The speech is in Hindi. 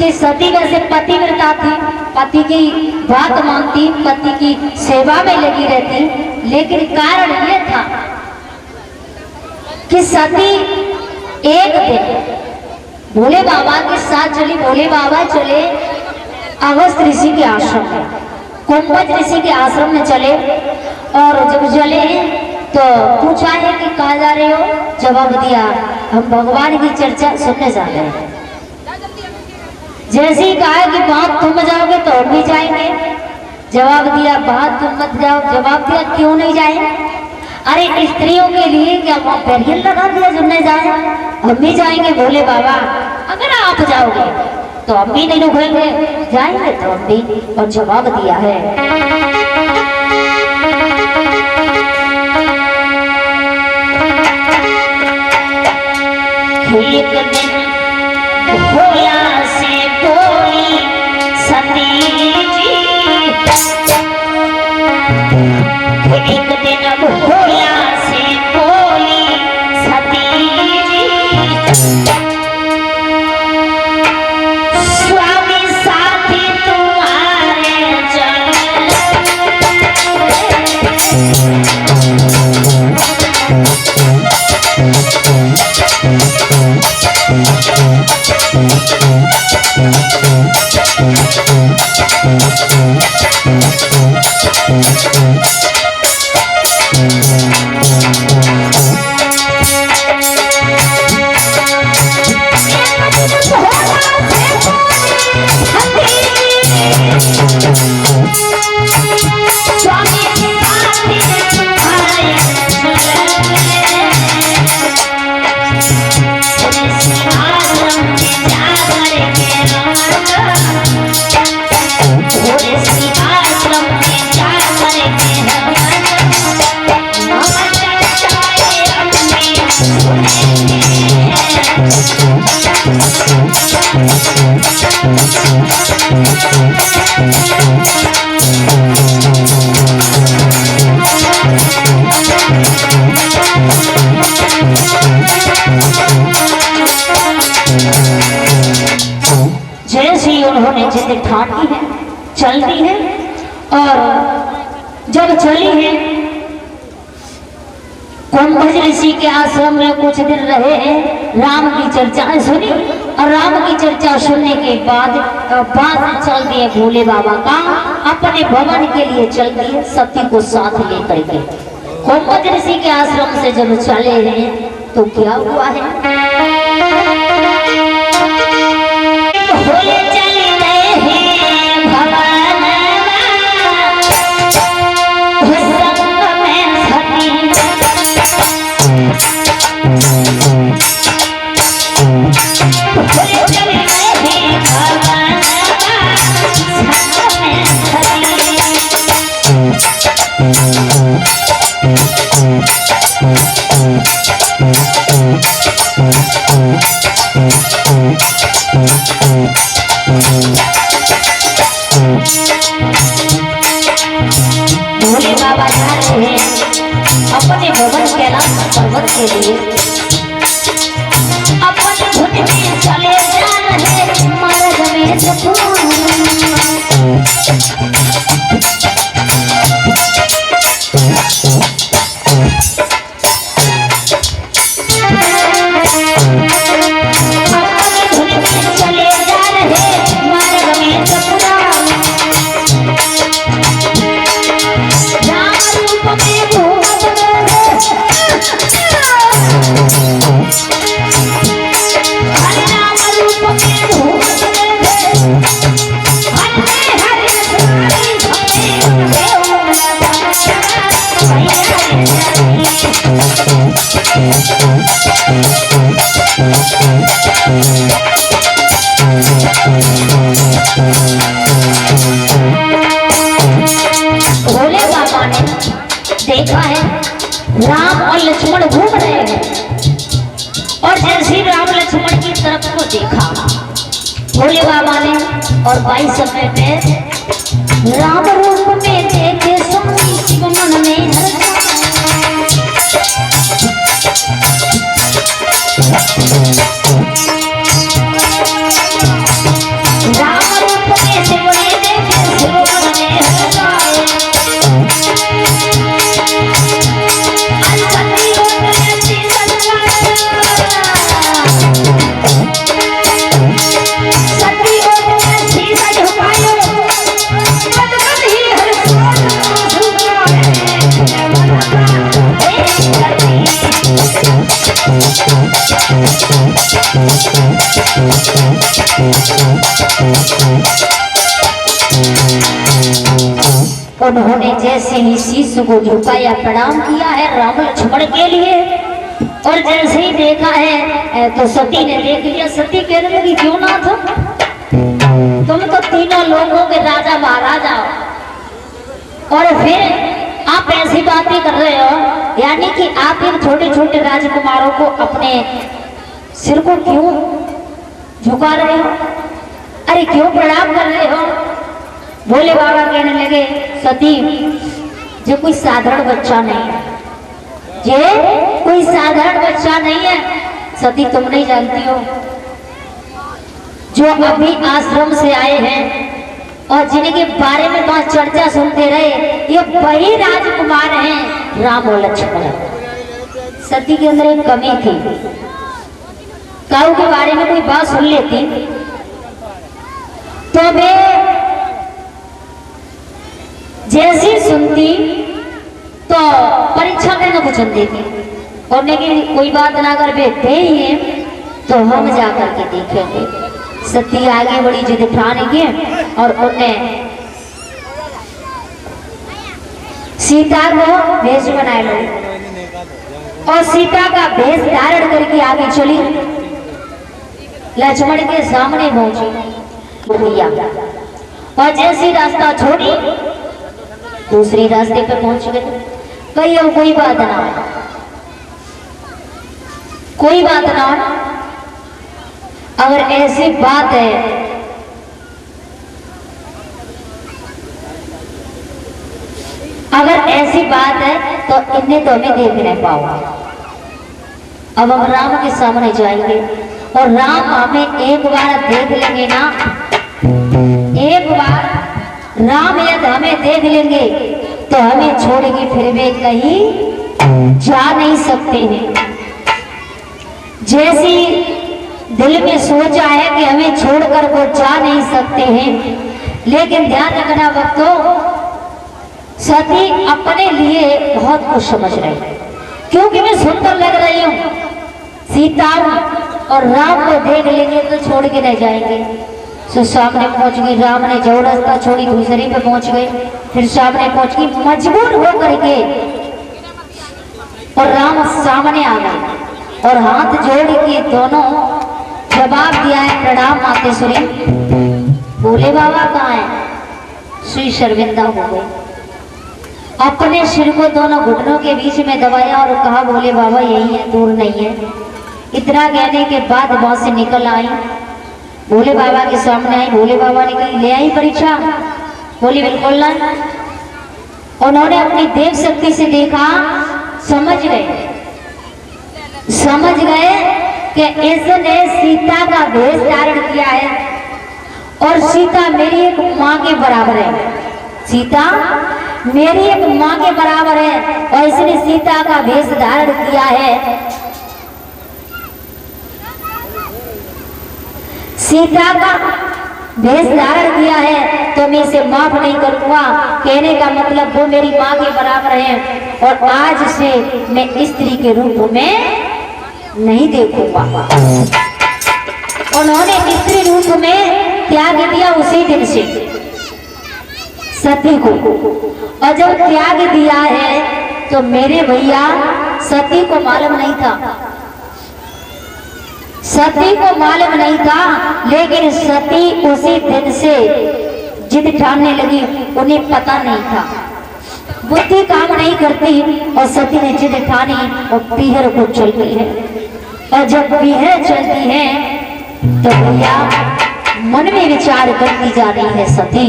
कि सती वैसे पतिव्रता थी, पति की बात मानती, पति की सेवा में लगी रहती, लेकिन कारण ये था कि सती एक दिन भोले बाबा के साथ चली। भोले बाबा चले अगस्त ऋषि के आश्रम में, कुंभज ऋषि के आश्रम में चले, और जब चले तो पूछा है कि कहाँ जा रहे हो? जवाब दिया, हम भगवान की चर्चा सुनने जा रहे हैं। जैसे ही कहा कि बात तुम जाओगे तो हम भी जाएंगे। जवाब दिया, बात तुम मत जाओ। जवाब दिया, क्यों नहीं जाए? अरे स्त्रियों के लिए क्या बैरियर लगा दिया जो नहीं जाए? हम भी जाएंगे भोले बाबा, अगर आप जाओगे तो हम भी नहीं रुकेंगे, जाएंगे तो हम भी। और जवाब दिया है, एक दिन भोला से बोली सती जी, एक दिन भोला से बोली सती जी, स्वामी साथी तुम्हारे जैसे उन्होंने जिद ठानी है, चलती है, और जब चली है कुंभज ऋषि के आश्रम में कुछ दिन रहे हैं, राम की चर्चाएं सुनी, और राम की चर्चा सुनने के बाद चल दिए भोले बाबा का अपने भवन के लिए चल दिए, सती को साथ लेकर के। कुंभज ऋषि के आश्रम से जब चले हैं तो क्या हुआ है, भोले चले गए हैं भवन संग में सती, भोले चले गए हैं भवन संग में भोले बाबा जा रहे हैं अपने भवन कैलाश पर्वत के लिए, अपने धुन में चले जा रहे मार्ग में सुकून। भोले बाबा ने देखा है राम और लक्ष्मण घूम रहे हैं, और जैसे राम लक्ष्मण की तरफ को देखा भोले बाबा ने, और 22 समय में राम रूप में देखे स्वामी शिव मन में उन्होंने जैसे ही शीश को झुकाया, प्रणाम किया है राम लक्ष्मण के लिए, और जैसे ही देखा है तो सती ने देख लिया। सती कहने लगी, क्यों ना तुम तो तीनों लोगों के राजा महाराजा हो, और फिर आप ऐसी बातें कर रहे हो, यानी कि आप इन छोटे छोटे राजकुमारों को अपने सिर को क्यों झुका रहे हो, अरे क्यों प्रणाम कर रहे हो। भोले बाबा कहने लगे, सती जो कोई साधारण बच्चा नहीं है, ये कोई साधारण बच्चा नहीं है। सती तुम नहीं जानती हो, जो अभी आश्रम से आए हैं और जिनके बारे में वहां चर्चा सुनते रहे, ये वही राजकुमार हैं राम और लक्ष्मण। सती के अंदर एक कमी थी, काऊ के बारे में कोई बात सुन लेती तो वे जैसी सुनती तो परीक्षा में न पूछ देती, और लेकिन कोई बात ना कर वे ही है तो हम जाकर के देखेंगे। सती आगे बड़ी जिद ठान की और उन्हें सीता को भेष बनाए लो, और सीता का भेष धारण करके आगे चली, लक्ष्मण के सामने पहुंची भैया, और जैसी रास्ता छोड़ी दूसरी रास्ते पे पहुंच गए। कही अब कोई बात ना, कोई बात ना, अगर ऐसी बात है अगर ऐसी बात है तो इन्हें तो हमें देख नहीं पाओगे। अब हम राम के सामने जाएंगे और राम हमें एक बार देख लेंगे ना, एक बार राम यदि हमें देख लेंगे तो हमें छोड़ के फिर वे कहीं जा नहीं सकते हैं। जैसी दिल में सोचा है कि हमें छोड़कर वो जा नहीं सकते हैं, लेकिन ध्यान रखना वक्तों, सती अपने लिए बहुत कुछ समझ रही है, क्योंकि मैं सुंदर लग रही हूँ। सीता और राम को देख लेंगे तो छोड़ के नहीं जाएंगे। तो सामने पहुंच गई, राम ने जो रास्ता छोड़ी दूसरे पे पहुंच गए, फिर सामने पहुंच गई, मजबूर होकर के, और राम सामने आ गए और हाथ जोड़ के दोनों जवाब दिया है, प्रणाम मातेश्वरी। भोले बाबा कहाँ है? श्री शर्मिंदा हो गए, अपने सिर को दोनों घुटनों के बीच में दबाया और कहा, भोले बाबा यही है, दूर नहीं है। इतना कहने के बाद वहां से निकल आई, भोले बाबा के सामने आई। भोले बाबा ने कही, ले आई परीक्षा? बोली बिल्कुल ना। उन्होंने अपनी देव शक्ति से देखा, समझ गए कि इसने सीता का भेष धारण किया है, और सीता मेरी एक माँ के बराबर है, सीता मेरी एक माँ के बराबर है, और इसने सीता का भेष धारण किया है। सीता का भेष धारण किया है तो मैं इसे माफ नहीं करूंगा। कहने का मतलब वो मेरी माँ के बराबर है, और आज से मैं स्त्री के रूप में नहीं देखूंगा। उन्होंने स्त्री रूप में त्याग दिया उसी दिन से सती को, और जब त्याग दिया है तो मेरे भैया सती को मालूम नहीं था, सती को मालूम नहीं था, लेकिन सती उसी दिन से जिद ठानने लगी, उन्हें पता नहीं था, बुद्धि काम नहीं करती, और सती ने जिद ठानी और पीहर को चलती है। और जब पीहर चलती है तो भैया मन में विचार करती जा रही है सती,